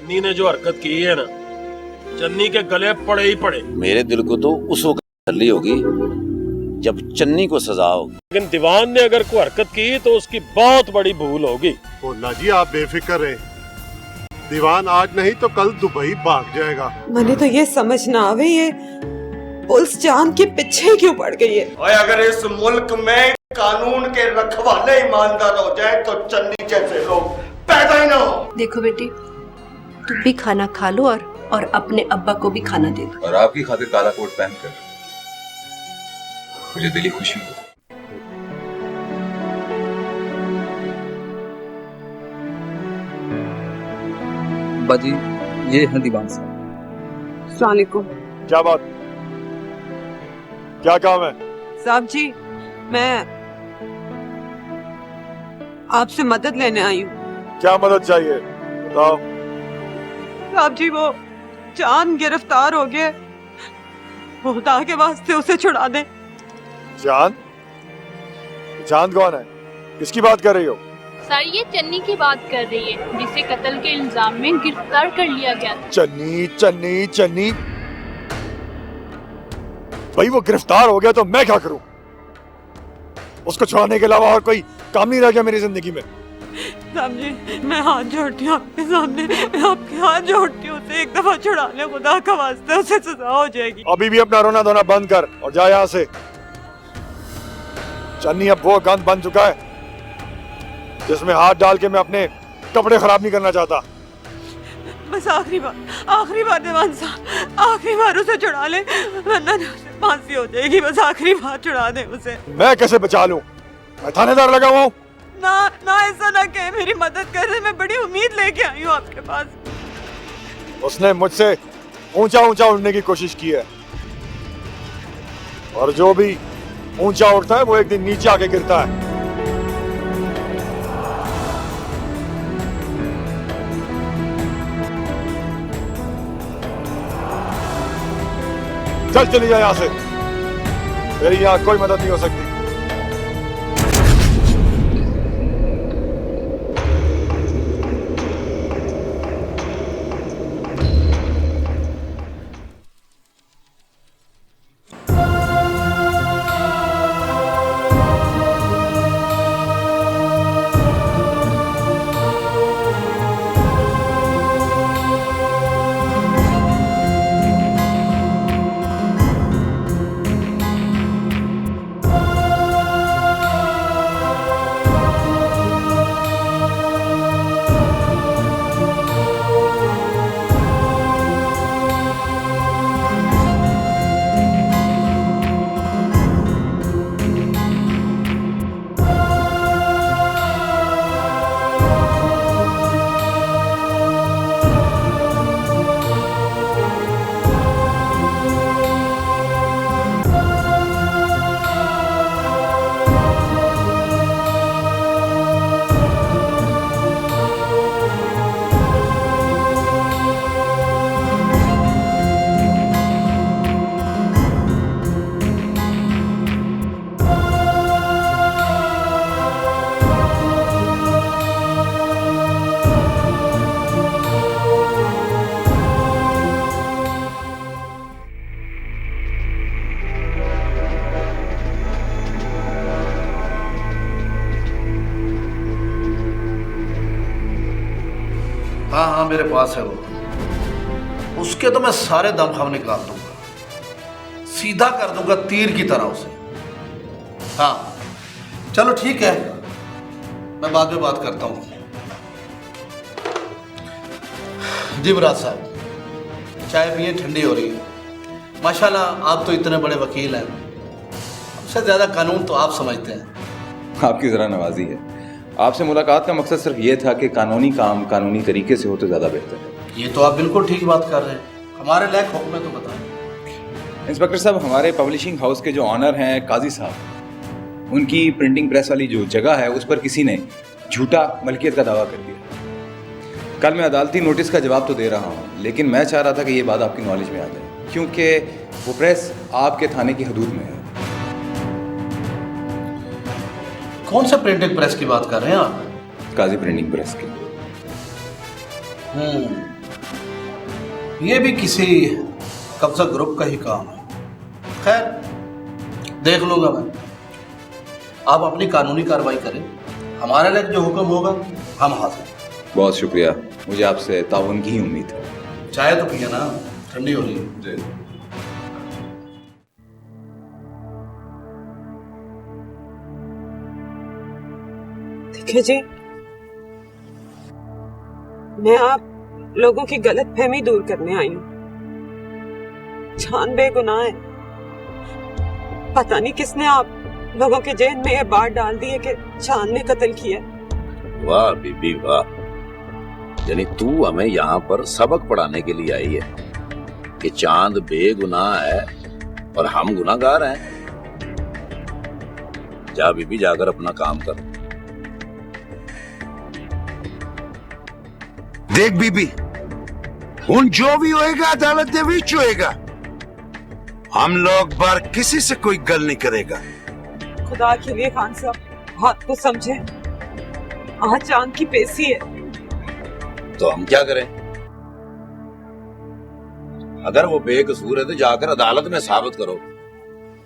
चन्नी ने जो हरकत की है ना, चन्नी के गले पड़े ही पड़े। मेरे दिल को तो उस वक्त तसल्ली होगी जब चन्नी को सजा होगी, लेकिन दीवान ने अगर कोई हरकत की तो उसकी बहुत बड़ी भूल होगी। भोला जी आप बेफिक्र रहे, दीवान आज नहीं तो कल दुबई भाग जाएगा। मैंने तो ये समझ ना आवे ये पुलिस जान के पीछे क्यों पड़ गई है। और अगर इस मुल्क में कानून के रखवाले ईमानदार हो जाए तो चन्नी जैसे लोग पैदा ही ना हो। देखो बेटी, तुम भी खाना खा लो और अपने अब्बा को भी खाना दे दो। और आपकी खातिर काला कोट पहनकर मुझे दिली खुशी हुई। बाजी, ये है दीवान साहब। अस्सलाम वालेकुम। क्या बात, क्या काम है? साहब जी, मैं आपसे मदद लेने आई हूँ। क्या मदद चाहिए बताओ। साहब जी, वो चांद गिरफ्तार हो गया, खुदा के वास्ते उसे छुड़ा दे। चांद? चांद कौन है, किसकी बात कर रही हो? सर, ये चन्नी की बात कर रही है जिसे कत्ल के इल्जाम में गिरफ्तार कर लिया गया था। चन्नी चन्नी चन्नी, भाई वो गिरफ्तार हो गया तो मैं क्या करूं? उसको छुड़ाने के अलावा और कोई काम नहीं रह गया मेरी जिंदगी में। साहब जी, मैं हाथ जोड़ती हूँ आपके सामने, मैं आपके हाथ जोड़ती हूँ, उसे एक दफा छुड़ा ले, खुदा का वास्ते, उसे सजा हो जाएगी। अभी भी अपना रोना धोना बंद कर और जा यहाँ से। चन्नी अब वो गंद बन चुका है जिसमें हाथ डाल के मैं अपने कपड़े खराब नहीं करना चाहता। बस आखिरी बार दीवान साहब, आखिरी बार उसे छुड़ा ले, वरना उसे फांसी हो जाएगी। बस आखिरी बार छुड़ा दे उसे। मैं कैसे बचा लूं? मैं थानेदार लगा हुआ हूँ। ना ना, ऐसा ना कहे, मेरी मदद कर, मैं बड़ी उम्मीद लेके आई हूँ आपके पास। उसने मुझसे ऊंचा ऊंचा उड़ने की कोशिश की है, और जो भी ऊंचा उड़ता है वो एक दिन नीचे आके गिरता है। चल चली जा यहाँ से, मेरी यहाँ कोई मदद नहीं हो सकती। हाँ हाँ, मेरे पास है वो। उसके तो मैं सारे दम खम निकाल दूंगा, सीधा कर दूंगा तीर की तरह उसे। हाँ चलो ठीक है, मैं बाद में बात करता हूँ। जी मुराद साहब, चाय पिए, ठंडी हो रही है। माशाल्लाह आप तो इतने बड़े वकील हैं, सबसे ज़्यादा कानून तो आप समझते हैं। आपकी जरा नवाजी है। आपसे मुलाकात का मकसद सिर्फ ये था कि कानूनी काम कानूनी तरीके से हो तो ज़्यादा बेहतर है। ये तो आप बिल्कुल ठीक बात कर रहे हैं, हमारे लायक हुक्म है तो बताएं। इंस्पेक्टर साहब, हमारे पब्लिशिंग हाउस के जो ऑनर हैं काजी साहब, उनकी प्रिंटिंग प्रेस वाली जो जगह है उस पर किसी ने झूठा मलकियत का दावा कर दिया। कल मैं अदालती नोटिस का जवाब तो दे रहा हूँ, लेकिन मैं चाह रहा था कि ये बात आपकी नॉलेज में आ जाए, क्योंकि वो प्रेस आपके थाने की हदूद में है। कौन सा प्रिंटिंग प्रेस की बात कर रहे हैं आप? काजी प्रिंटिंग प्रेस की। ये भी किसी कब्जा ग्रुप का ही काम है। खैर देख लूंगा मैं, आप अपनी कानूनी कार्रवाई करें, हमारे लिए जो हुक्म होगा हम हाजिर। बहुत शुक्रिया, मुझे आपसे ताउन की ही उम्मीद है। चाय तो पिए ना, ठंडी हो रही है। देखिए जी, मैं आप लोगों की गलतफहमी दूर करने आई हूँ। जान बेगुनाह है। पता नहीं किसने आप लोगों के जेहन में ये बात डाल दी है कि चांद ने कत्ल किया। वाह बीबी वाह, यानी तू हमें यहाँ पर सबक पढ़ाने के लिए आई है कि चांद बेगुनाह है और हम गुनाहगार हैं। जा बीबी, जाकर अपना काम कर। देख बीबी, हुन जो भी होएगा अदालत दे विच होएगा। हम लोग बार किसी से कोई गल नहीं करेगा। खुदा के लिए खान साहब, बात को समझे। आज चांद की पेशी है। तो हम क्या करें? अगर वो बेकसूर है तो जाकर अदालत में साबित करो।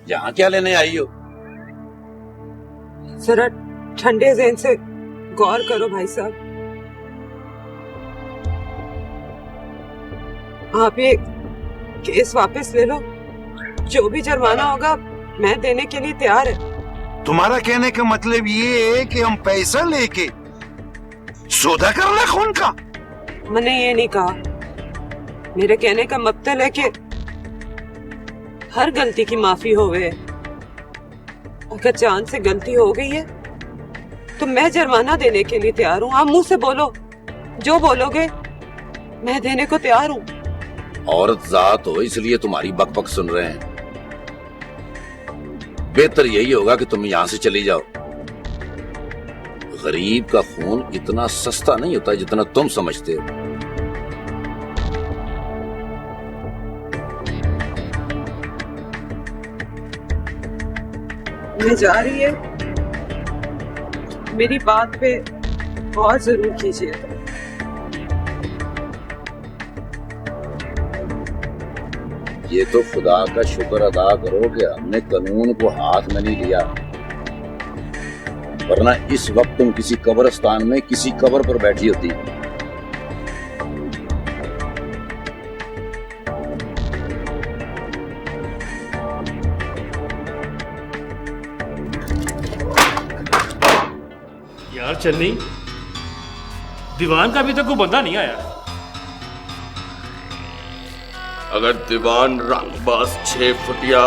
यहाँ क्या लेने आई हो? जरा ठंडे ज़हन से गौर करो भाई साहब। आप ये केस वापस ले लो। जो भी जुर्माना होगा मैं देने के लिए तैयार है। तुम्हारा कहने का मतलब ये है कि हम पैसा लेके सौदा कर ले खून का? मैंने ये नहीं कहा। मेरे कहने का मतलब है कि हर गलती की माफी होवे। अगर चांद से गलती हो गई है तो मैं जुर्माना देने के लिए तैयार हूँ। आप मुंह से बोलो, जो बोलोगे मैं देने को तैयार हूँ। औरत जात हो इसलिए तुम्हारी बकबक सुन रहे हैं। बेहतर यही होगा कि तुम यहां से चली जाओ। गरीब का खून इतना सस्ता नहीं होता जितना तुम समझते हो। मैं जा रही है, मेरी बात पे गौर जरूर कीजिए। ये तो खुदा का शुक्र अदा करो कि हमने कानून को हाथ में नहीं लिया, वरना इस वक्त तुम किसी कब्रिस्तान में किसी कब्र पर बैठी होती। यार चन्नी, दीवान का अभी तक कोई बंदा नहीं आया। अगर दीवान रंगबाज 6 फुटिया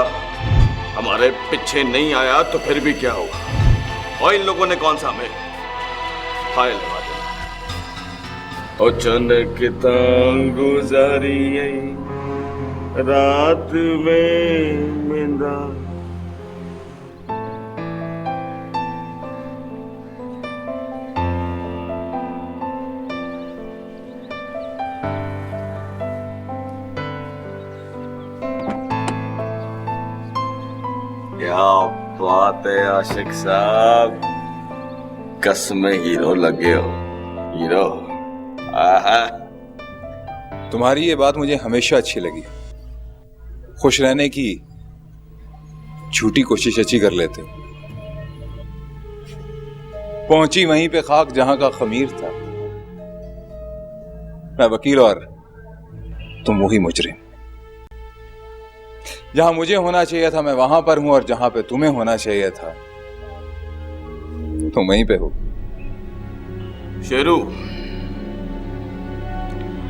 हमारे पीछे नहीं आया तो फिर भी क्या होगा? और इन लोगों ने कौन सा हमें फाइल लगा दिया। और चंद किताब गुजारी रात में मिंदा। क्या बात है आशिक साहब, कसमें हीरो लगे हो, हीरो। आहा, तुम्हारी ये बात मुझे हमेशा अच्छी लगी। खुश रहने की झूठी कोशिश अच्छी कर लेते हो। पहुंची वहीं पे खाक जहां का खमीर था। मैं वकील और तुम वही मुजरिम। जहां मुझे होना चाहिए था मैं वहां पर हूं, और जहां पे तुम्हें होना चाहिए था तुम वहीं पे हो। शेरू,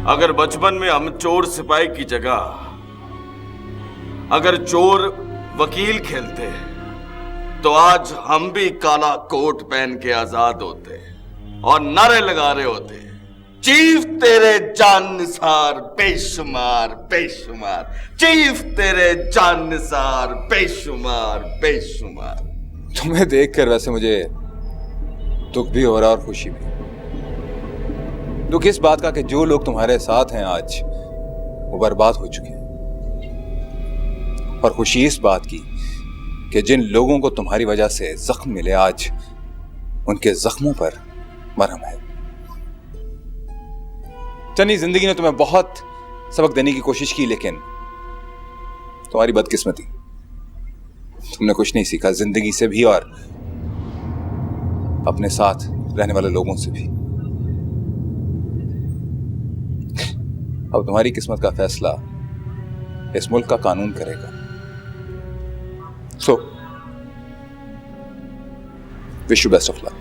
अगर बचपन में हम चोर सिपाही की जगह अगर चोर वकील खेलते तो आज हम भी काला कोट पहन के आजाद होते और नारे लगा रहे होते, चीफ तेरे जान निसार बेशुमार बेशुमार, चीफ तेरे जान निसार बेशुमार बेशुमार। तुम्हें देखकर वैसे मुझे दुख भी हो रहा और खुशी भी। दुख इस बात का कि जो लोग तुम्हारे साथ हैं आज वो बर्बाद हो चुके हैं, और खुशी इस बात की कि जिन लोगों को तुम्हारी वजह से जख्म मिले आज उनके जख्मों पर मरहम है। चन्नी, जिंदगी ने तुम्हें बहुत सबक देने की कोशिश की, लेकिन तुम्हारी बदकिस्मती, तुमने कुछ नहीं सीखा जिंदगी से भी और अपने साथ रहने वाले लोगों से भी। अब तुम्हारी किस्मत का फैसला इस मुल्क का कानून करेगा। So wish you best of luck.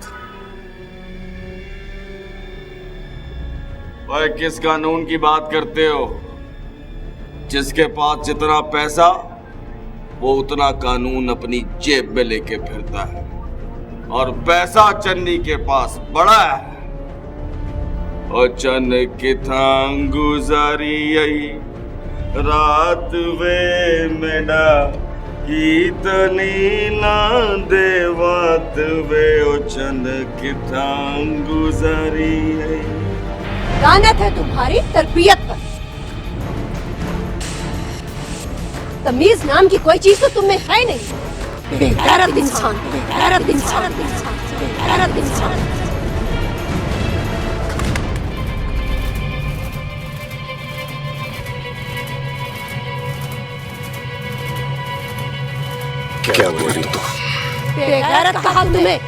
भाई किस कानून की बात करते हो? जिसके पास जितना पैसा वो उतना कानून अपनी जेब में लेके फिरता है, और पैसा चन्नी के पास बड़ा है। और चन किथां गुजारी यही रात वे मेरा इतनी ना देवात वे, ओ चन किथां गुजारी यही। लानत है तुम्हारी तरबियत पर। तमीज नाम की कोई चीज तो तुम में है नहीं। बेगैरत इंसान, बेगैरत इंसान, बेगैरत इंसान। क्या बोली तू? बेगैरत कहा तुम्हें।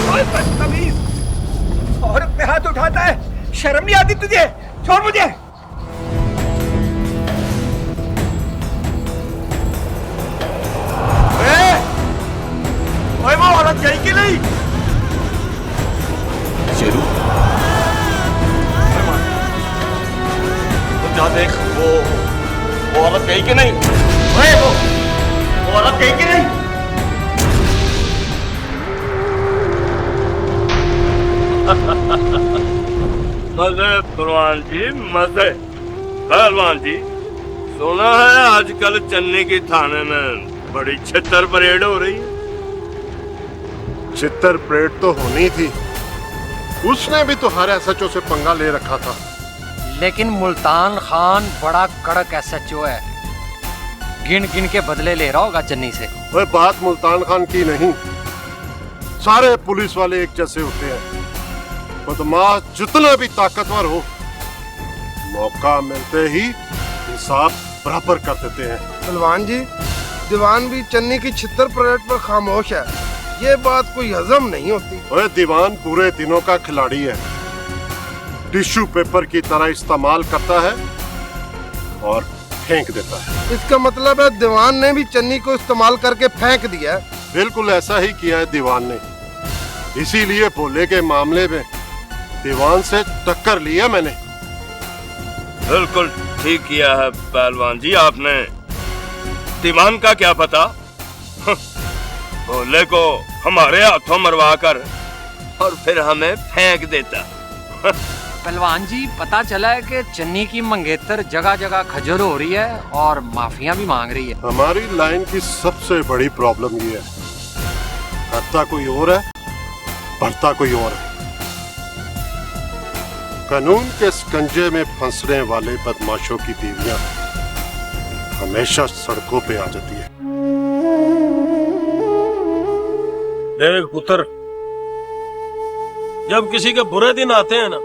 बदतमीज, औरत पे हाथ उठाता है, शर्म नहीं आती तुझे? छोड़ मुझे। ओए वो औरत गई कि नहीं? शेरू, जा देख, वो औरत गई कि नहीं? ओए वो औरत गई कि नहीं? मजे पहलवान जी, मजे। पहलवान जी, सुना है आजकल चन्नी की थाने में बड़ी छितर परेड हो रही है। छितर परेड तो होनी थी, उसने भी तो हर एसएचओ से पंगा ले रखा था। लेकिन मुल्तान खान बड़ा कड़क एसएचओ है, गिन गिन के बदले ले रहा होगा चन्नी से। वह बात मुल्तान खान की नहीं, सारे पुलिस वाले एक जैसे होते हैं। बदमाश जितना भी ताकतवर हो, मौका मिलते ही हिसाब बराबर कर देते हैं। पहलवान जी, दीवान भी चन्नी की छितर परेड पर खामोश है, ये बात कोई हजम नहीं होती। वह दीवान पूरे दिनों का खिलाड़ी है, टिश्यू पेपर की तरह इस्तेमाल करता है और फेंक देता है। इसका मतलब है दीवान ने भी चन्नी को इस्तेमाल करके फेंक दिया है। बिल्कुल ऐसा ही किया है दीवान ने, इसीलिए भोले के मामले में दीवान से टक्कर लिया मैंने। बिल्कुल ठीक किया है पहलवान जी आपने। दीवान का क्या पता, भोले को हमारे हाथों मरवा कर और फिर हमें फेंक देता। पहलवान जी, पता चला है कि चन्नी की मंगेतर जगह जगह खजर हो रही है और माफिया भी मांग रही है। हमारी लाइन की सबसे बड़ी प्रॉब्लम ये है, करता कोई और है, बढ़ता कोई और है। कानून के स्कंजे में फंसने वाले बदमाशों की बीवियां हमेशा सड़कों पे आ जाती है। देख पुत्र, जब किसी के बुरे दिन आते हैं ना,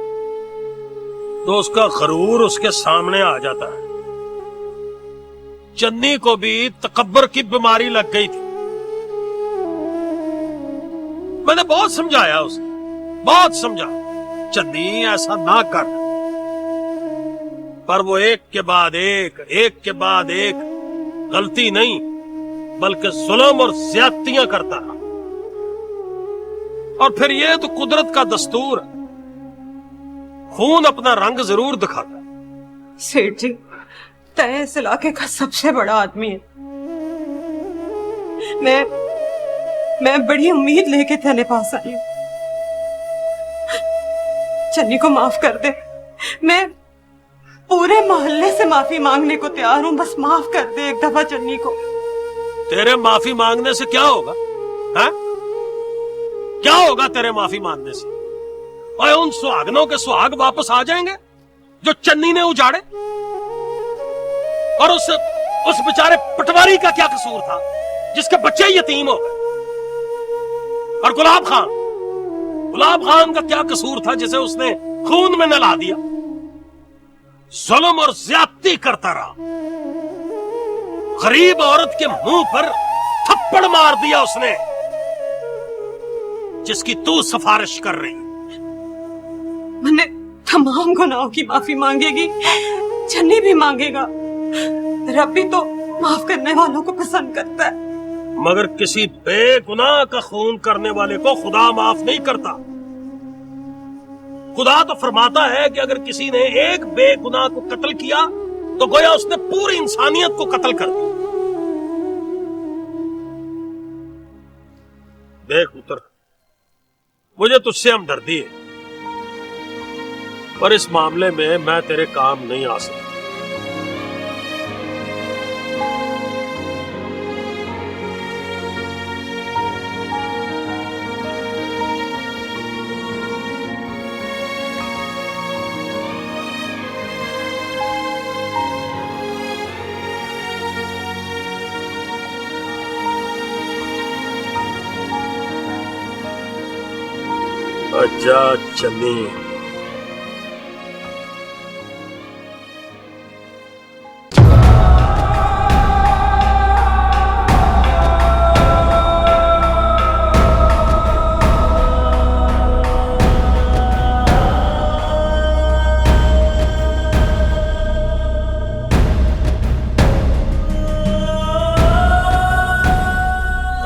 तो उसका गरूर उसके सामने आ जाता है। चन्नी को भी तकब्बर की बीमारी लग गई थी। मैंने बहुत समझाया उसे, बहुत समझा, चन्नी ऐसा ना कर, पर वो एक के बाद एक गलती नहीं बल्कि जुल्म और ज्यादतियां करता रहा। और फिर ये तो कुदरत का दस्तूर है, खून अपना रंग जरूर दिखाता है। सेठ जी, तय इस इलाके का सबसे बड़ा आदमी है। मैं बड़ी उम्मीद लेके तेरे पास आई हूँ। चन्नी को माफ कर दे। मैं पूरे मोहल्ले से माफी मांगने को तैयार हूँ, बस माफ कर दे एक दफा चन्नी को। तेरे माफी मांगने से क्या होगा? है? क्या होगा तेरे माफी मांगने से? और उन सुहागनों के सुहाग वापस आ जाएंगे जो चन्नी ने उजाड़े। और उस बेचारे पटवारी का क्या कसूर था जिसके बच्चे यतीम हो गए? और गुलाब खान का क्या कसूर था जिसे उसने खून में नला दिया, जुल्म और ज्यादती करता रहा, गरीब औरत के मुंह पर थप्पड़ मार दिया उसने जिसकी तू सिफारिश कर रही। मैंने तमाम गुनाहों की माफी मांगेगी, चन्नी भी मांगेगा। रब भी तो माफ करने वालों को पसंद करता है। मगर किसी बेगुनाह का खून करने वाले को खुदा माफ नहीं करता। खुदा तो फरमाता है कि अगर किसी ने एक बेगुनाह को कत्ल किया तो गोया उसने पूरी इंसानियत को कत्ल कर दिया। देख पुत्र, मुझे तुझसे हमदर्दी है, पर इस मामले में मैं तेरे काम नहीं आ सकता। अच्छा चन्नी,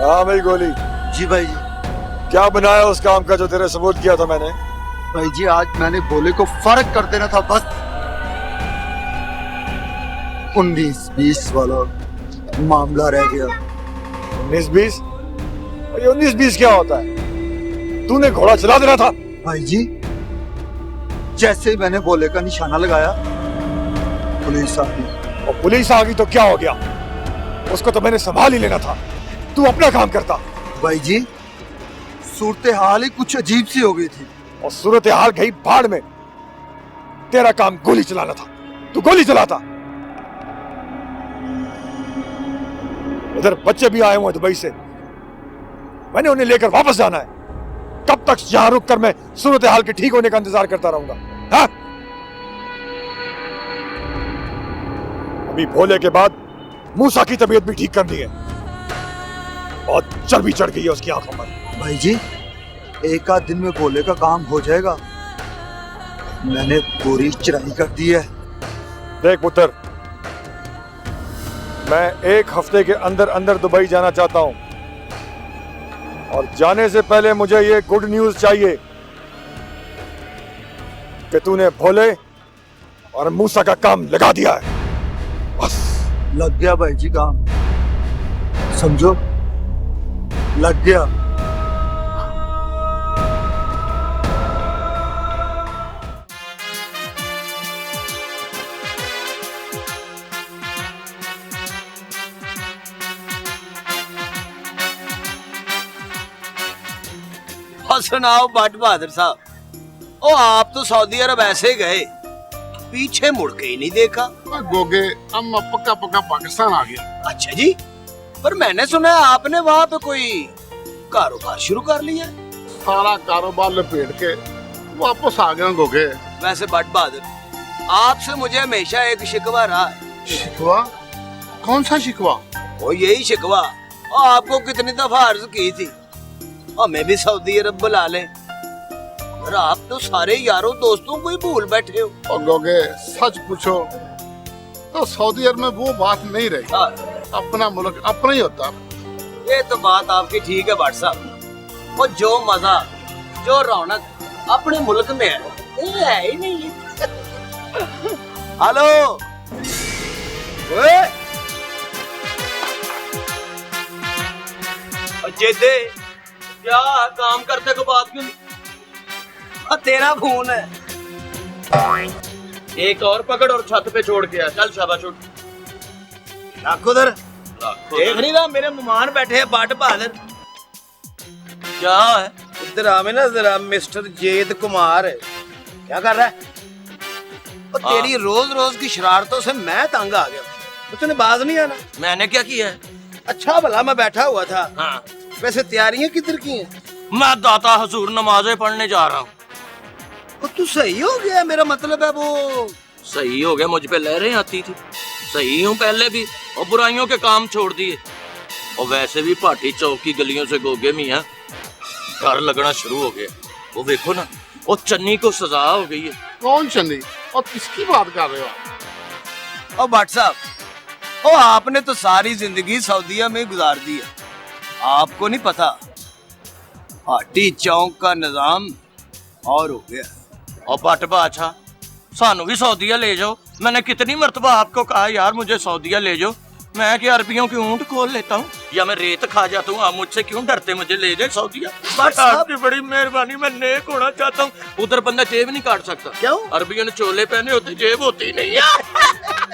हाँ मेरी गोली। जी भाई जी। क्या बनाया उस काम का जो तेरे सबूत किया था मैंने? भाई जी आज मैंने भोले को फर्क कर देना था बस। 19-20 वाला मामला रह गया। 19-20? ये 19-20 क्या होता है? तूने घोड़ा चला देना था। भाई जी जैसे ही मैंने भोले का निशाना लगाया पुलिस आ गई। और पुलिस आ गई तो क्या हो गया? उसको तो मैंने संभाल ही लेना था। तू अपना काम करता। भाई जी सूरत हाल ही कुछ अजीब सी हो गई थी। और सूरत हाल गई भाड़ में। तेरा काम गोली चलाना था, तू गोली चलाता। इधर बच्चे भी आए हुए हैं दुबई से, मैंने उन्हें लेकर वापस जाना है। कब तक यहां रुक कर मैं सूरत हाल के ठीक होने का इंतजार करता रहूंगा? हाँ? अभी भोले के बाद मूसा की तबीयत भी ठीक करनी है। बहुत चर्बी चढ़ गई है उसकी आंखों पर। भाई जी एक आध दिन में भोले का काम हो जाएगा। मैंने पूरी चढ़ाई कर दी है। देख पुत्र, मैं 1 हफ्ते के अंदर अंदर दुबई जाना चाहता हूं, और जाने से पहले मुझे ये गुड न्यूज चाहिए कि तूने भोले और मूसा का काम लगा दिया है। बस लग गया भाई जी काम, समझो लग गया। सुनाओ भट्ट बहादुर साहब, ओ आप तो सऊदी अरब ऐसे गए, पीछे मुड़ के ही नहीं देखा। गोगे हम पक्का पक्का पाकिस्तान आ गया। अच्छा जी, पर मैंने सुना है आपने वहाँ पे कोई कारोबार शुरू कर लिया। सारा कारोबार लपेट के वापस आ गया गोगे। वैसे भट्ट बहादुर, आपसे मुझे हमेशा एक शिकवा रहा है। शिकवा? कौन सा शिकवा? वो यही शिकवा और आपको कितनी दफा अर्ज की थी हमें भी सऊदी अरब बुला लें, और आप तो सारे यारों दोस्तों को ही भूल बैठे हो। और गोगे सच पूछो तो सऊदी अरब में वो बात नहीं रही। अपना मुल्क अपना ही होता। ये तो बात आपकी ठीक है भट्ट साहब, वो जो मजा जो रौनक अपने मुल्क में है ये है ही नहीं। हेलो जेदे, क्या काम करते को बात क्यों नहीं? तेरा फोन है। एक और पकड़ और छत पे छोड़ के आ। चल शाबाश उठ। रख उधर। देख नहीं रहा मेरे मेहमान बैठे हैं भट्ट बहादुर। क्या है? इधर आवे ना जरा मिस्टर जेद कुमार। क्या कर रहा है? और तेरी रोज रोज की शरारतों से मैं तंग आ गया। उसने बाज नहीं आना। मैंने क्या किया है? अच्छा भला मैं बैठा हुआ था। हाँ। वैसे तैयारियां किधर की हैं? मैं दाता हजूर नमाजें पढ़ने जा रहा हूँ। तू सही हो गया, मेरा मतलब है वो सही हो गया, मुझ पे लहरें आती थी, सही हूँ पहले भी, और बुराइयों के काम छोड़ दिए। और वैसे भी भाटी चौक की गलियों से गोगे मियाँ डर लगना शुरू हो गया। वो देखो ना, वो चन्नी को सजा हो गई है। कौन चन्नी और किसकी बात कर रहे हो आप? ओ भट्ट साहब, ओ आपने तो सारी जिंदगी सऊदीया में गुजार दी है, आपको नहीं पता भाटी चौक का निजाम और हो गया। और भट्ट बादशाह, सानू भी सऊदीया ले जाओ। मैंने कितनी मर्तबा आपको कहा यार मुझे सऊदीया ले जाओ। मैं क्या अरबियों की ऊंट खोल लेता हूँ या मैं रेत खा जाता हूँ? आप मुझसे क्यों डरते? मुझे ले जाए सऊदीया। आपकी बड़ी मेहरबानी, मैं नेक होना चाहता हूँ। उधर बंदा जेब नहीं काट सकता। क्यों? अरबियों ने चोले पहने होते, जेब होती नहीं है।